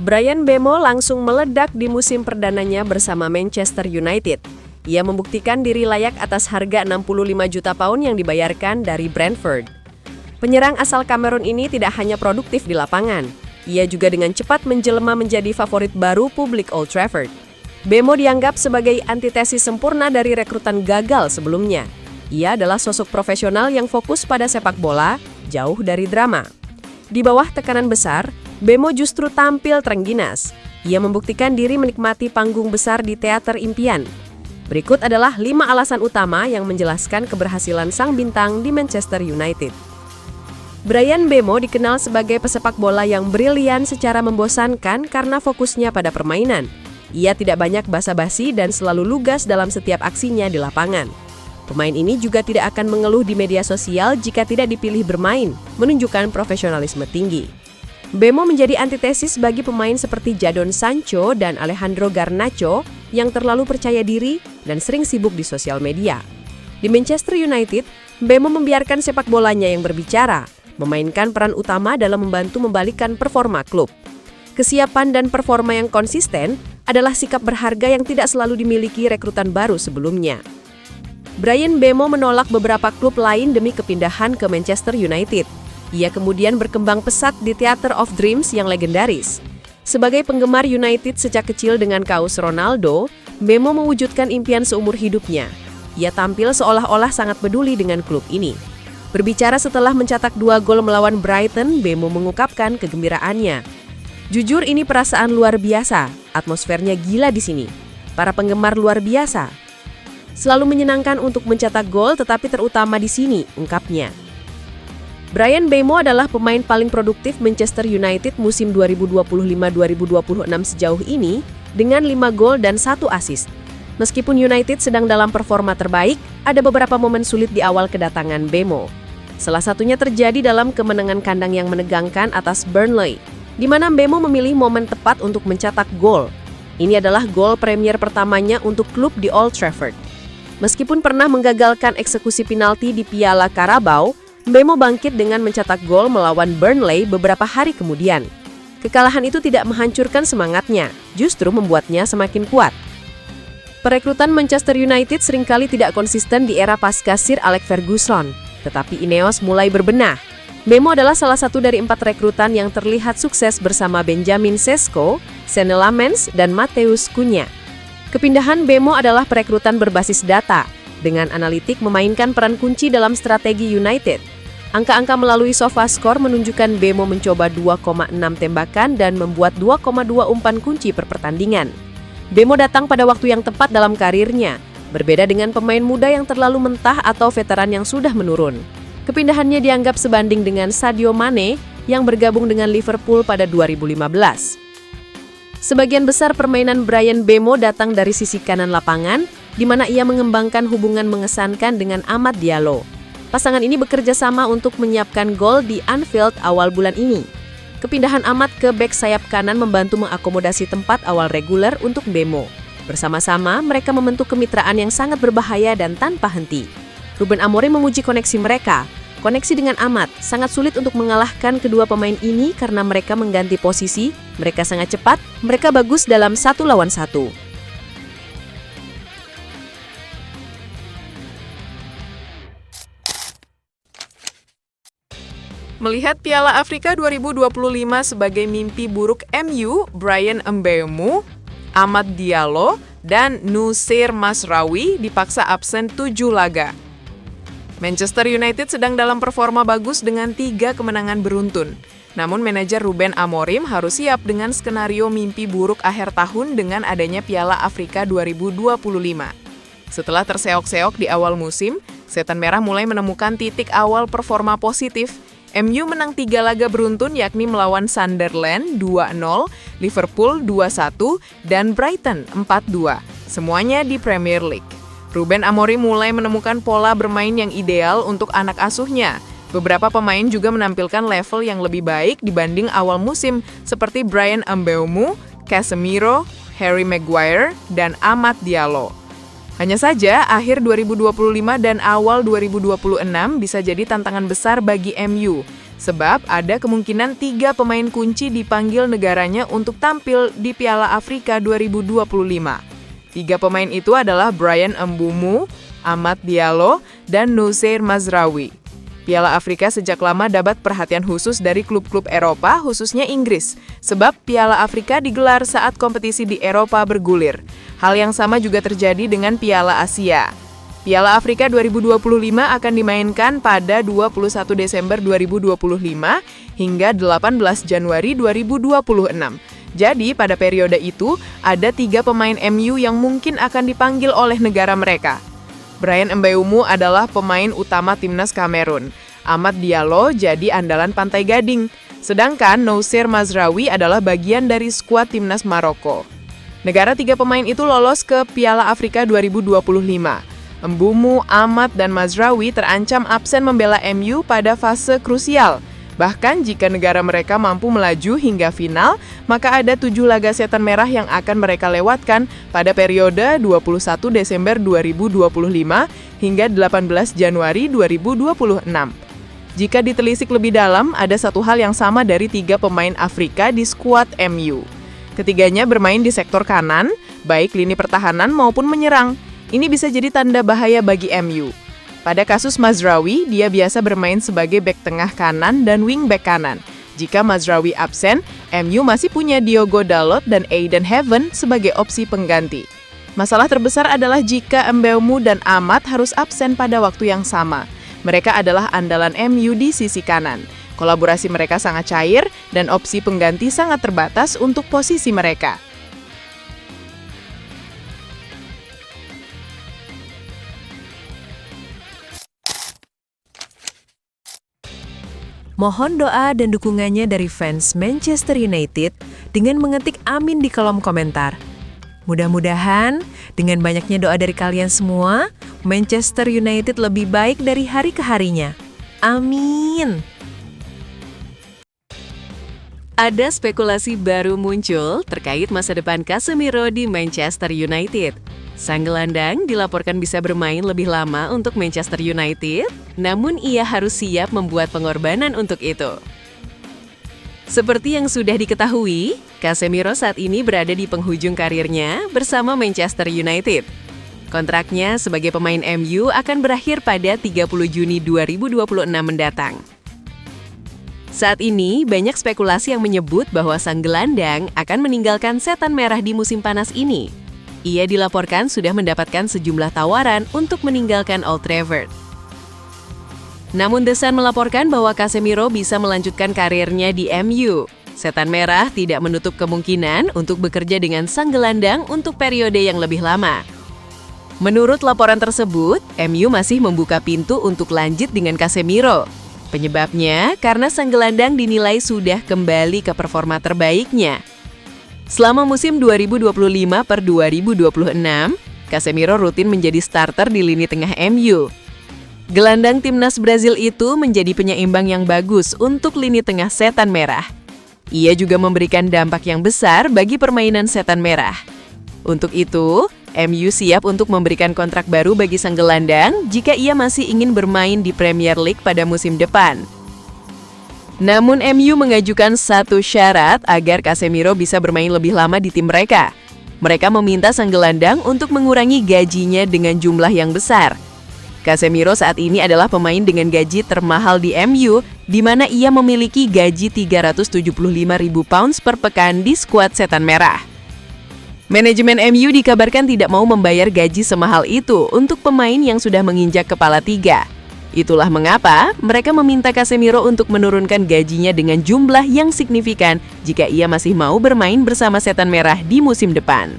Bryan Mbeumo langsung meledak di musim perdananya bersama Manchester United. Ia membuktikan diri layak atas harga 65 juta pound yang dibayarkan dari Brentford. Penyerang asal Kamerun ini tidak hanya produktif di lapangan, ia juga dengan cepat menjelma menjadi favorit baru publik Old Trafford. Mbeumo dianggap sebagai antitesis sempurna dari rekrutan gagal sebelumnya. Ia adalah sosok profesional yang fokus pada sepak bola, jauh dari drama. Di bawah tekanan besar, Mbeumo justru tampil terengginas. Ia membuktikan diri menikmati panggung besar di teater impian. Berikut adalah 5 alasan utama yang menjelaskan keberhasilan sang bintang di Manchester United. Bryan Mbeumo dikenal sebagai pesepak bola yang brilian secara membosankan karena fokusnya pada permainan. Ia tidak banyak basa-basi dan selalu lugas dalam setiap aksinya di lapangan. Pemain ini juga tidak akan mengeluh di media sosial jika tidak dipilih bermain, menunjukkan profesionalisme tinggi. Mbeumo menjadi antitesis bagi pemain seperti Jadon Sancho dan Alejandro Garnacho yang terlalu percaya diri dan sering sibuk di sosial media. Di Manchester United, Mbeumo membiarkan sepak bolanya yang berbicara, memainkan peran utama dalam membantu membalikkan performa klub. Kesiapan dan performa yang konsisten adalah sikap berharga yang tidak selalu dimiliki rekrutan baru sebelumnya. Bryan Mbeumo menolak beberapa klub lain demi kepindahan ke Manchester United. Ia kemudian berkembang pesat di Theatre of Dreams yang legendaris. Sebagai penggemar United sejak kecil dengan kaos Ronaldo, Mbeumo mewujudkan impian seumur hidupnya. Ia tampil seolah-olah sangat peduli dengan klub ini. Berbicara setelah mencetak 2 gol melawan Brighton, Mbeumo mengungkapkan kegembiraannya. Jujur ini perasaan luar biasa, atmosfernya gila di sini. Para penggemar luar biasa. Selalu menyenangkan untuk mencetak gol tetapi terutama di sini, ungkapnya. Bryan Mbeumo adalah pemain paling produktif Manchester United musim 2025-2026 sejauh ini dengan 5 gol dan 1 assist. Meskipun United sedang dalam performa terbaik, ada beberapa momen sulit di awal kedatangan Mbeumo. Salah satunya terjadi dalam kemenangan kandang yang menegangkan atas Burnley, di mana Mbeumo memilih momen tepat untuk mencetak gol. Ini adalah gol Premier pertamanya untuk klub di Old Trafford. Meskipun pernah menggagalkan eksekusi penalti di Piala Carabao, Mbeumo bangkit dengan mencetak gol melawan Burnley beberapa hari kemudian. Kekalahan itu tidak menghancurkan semangatnya, justru membuatnya semakin kuat. Perekrutan Manchester United seringkali tidak konsisten di era pasca Sir Alex Ferguson, tetapi Ineos mulai berbenah. Mbeumo adalah salah satu dari 4 rekrutan yang terlihat sukses bersama Benjamin Sesko, Senne Lammens, dan Matheus Cunha. Kepindahan Mbeumo adalah perekrutan berbasis data, dengan analitik memainkan peran kunci dalam strategi United. Angka-angka melalui SofaScore menunjukkan Mbeumo mencoba 2,6 tembakan dan membuat 2,2 umpan kunci per pertandingan. Mbeumo datang pada waktu yang tepat dalam karirnya, berbeda dengan pemain muda yang terlalu mentah atau veteran yang sudah menurun. Kepindahannya dianggap sebanding dengan Sadio Mane yang bergabung dengan Liverpool pada 2015. Sebagian besar permainan Bryan Mbeumo datang dari sisi kanan lapangan, di mana ia mengembangkan hubungan mengesankan dengan Amad Diallo. Pasangan ini bekerja sama untuk menyiapkan gol di Anfield awal bulan ini. Kepindahan Amad ke bek sayap kanan membantu mengakomodasi tempat awal reguler untuk Mbeumo. Bersama-sama, mereka membentuk kemitraan yang sangat berbahaya dan tanpa henti. Ruben Amorim memuji koneksi mereka. Koneksi dengan Amad sangat sulit untuk mengalahkan kedua pemain ini karena mereka mengganti posisi, mereka sangat cepat, mereka bagus dalam 1 lawan 1. Melihat Piala Afrika 2025 sebagai mimpi buruk MU, Bryan Mbeumo, Amad Diallo, dan Noussair Mazraoui dipaksa absen 7 laga. Manchester United sedang dalam performa bagus dengan 3 kemenangan beruntun. Namun manajer Ruben Amorim harus siap dengan skenario mimpi buruk akhir tahun dengan adanya Piala Afrika 2025. Setelah terseok-seok di awal musim, Setan Merah mulai menemukan titik awal performa positif. MU menang 3 laga beruntun yakni melawan Sunderland 2-0, Liverpool 2-1, dan Brighton 4-2. Semuanya di Premier League. Ruben Amorim mulai menemukan pola bermain yang ideal untuk anak asuhnya. Beberapa pemain juga menampilkan level yang lebih baik dibanding awal musim seperti Bryan Mbeumo, Casemiro, Harry Maguire, dan Amad Diallo. Hanya saja, akhir 2025 dan awal 2026 bisa jadi tantangan besar bagi MU. sebab ada kemungkinan 3 pemain kunci dipanggil negaranya untuk tampil di Piala Afrika 2025. 3 pemain itu adalah Bryan Mbeumo, Amad Diallo, dan Noussair Mazraoui. Piala Afrika sejak lama dapat perhatian khusus dari klub-klub Eropa, khususnya Inggris, sebab Piala Afrika digelar saat kompetisi di Eropa bergulir. Hal yang sama juga terjadi dengan Piala Asia. Piala Afrika 2025 akan dimainkan pada 21 Desember 2025 hingga 18 Januari 2026. Jadi, pada periode itu, ada 3 pemain MU yang mungkin akan dipanggil oleh negara mereka. Bryan Mbeumo adalah pemain utama timnas Kamerun. Amad Diallo jadi andalan Pantai Gading. Sedangkan Noussair Mazraoui adalah bagian dari skuad timnas Maroko. Negara 3 pemain itu lolos ke Piala Afrika 2025. Mbeumo, Amad, dan Mazraoui terancam absen membela MU pada fase krusial. Bahkan jika negara mereka mampu melaju hingga final, maka ada 7 laga setan merah yang akan mereka lewatkan pada periode 21 Desember 2025 hingga 18 Januari 2026. Jika ditelisik lebih dalam, ada satu hal yang sama dari 3 pemain Afrika di skuad MU. Ketiganya bermain di sektor kanan, baik lini pertahanan maupun menyerang. Ini bisa jadi tanda bahaya bagi MU. Pada kasus Mazraoui, dia biasa bermain sebagai bek tengah kanan dan wing bek kanan. Jika Mazraoui absen, MU masih punya Diogo Dalot dan Aiden Heaven sebagai opsi pengganti. Masalah terbesar adalah jika Mbeumo dan Amad harus absen pada waktu yang sama. Mereka adalah andalan MU di sisi kanan. Kolaborasi mereka sangat cair dan opsi pengganti sangat terbatas untuk posisi mereka. Mohon doa dan dukungannya dari fans Manchester United dengan mengetik amin di kolom komentar. Mudah-mudahan dengan banyaknya doa dari kalian semua, Manchester United lebih baik dari hari ke harinya. Amin. Ada spekulasi baru muncul terkait masa depan Casemiro di Manchester United. Sang gelandang dilaporkan bisa bermain lebih lama untuk Manchester United, namun ia harus siap membuat pengorbanan untuk itu. Seperti yang sudah diketahui, Casemiro saat ini berada di penghujung karirnya bersama Manchester United. Kontraknya sebagai pemain MU akan berakhir pada 30 Juni 2026 mendatang. Saat ini, banyak spekulasi yang menyebut bahwa sang gelandang akan meninggalkan setan merah di musim panas ini. Ia dilaporkan sudah mendapatkan sejumlah tawaran untuk meninggalkan Old Trafford. Namun The Sun melaporkan bahwa Casemiro bisa melanjutkan karirnya di MU. Setan merah tidak menutup kemungkinan untuk bekerja dengan sang gelandang untuk periode yang lebih lama. Menurut laporan tersebut, MU masih membuka pintu untuk lanjut dengan Casemiro. Penyebabnya karena sang gelandang dinilai sudah kembali ke performa terbaiknya. Selama musim 2025 per 2026, Casemiro rutin menjadi starter di lini tengah MU. Gelandang timnas Brazil itu menjadi penyeimbang yang bagus untuk lini tengah setan merah. Ia juga memberikan dampak yang besar bagi permainan setan merah. Untuk itu, MU siap untuk memberikan kontrak baru bagi sang gelandang jika ia masih ingin bermain di Premier League pada musim depan. Namun MU mengajukan satu syarat agar Casemiro bisa bermain lebih lama di tim mereka. Mereka meminta sang gelandang untuk mengurangi gajinya dengan jumlah yang besar. Casemiro saat ini adalah pemain dengan gaji termahal di MU, di mana ia memiliki gaji 375.000 pounds per pekan di skuad setan merah. Manajemen MU dikabarkan tidak mau membayar gaji semahal itu untuk pemain yang sudah menginjak kepala 3. Itulah mengapa mereka meminta Casemiro untuk menurunkan gajinya dengan jumlah yang signifikan jika ia masih mau bermain bersama setan merah di musim depan.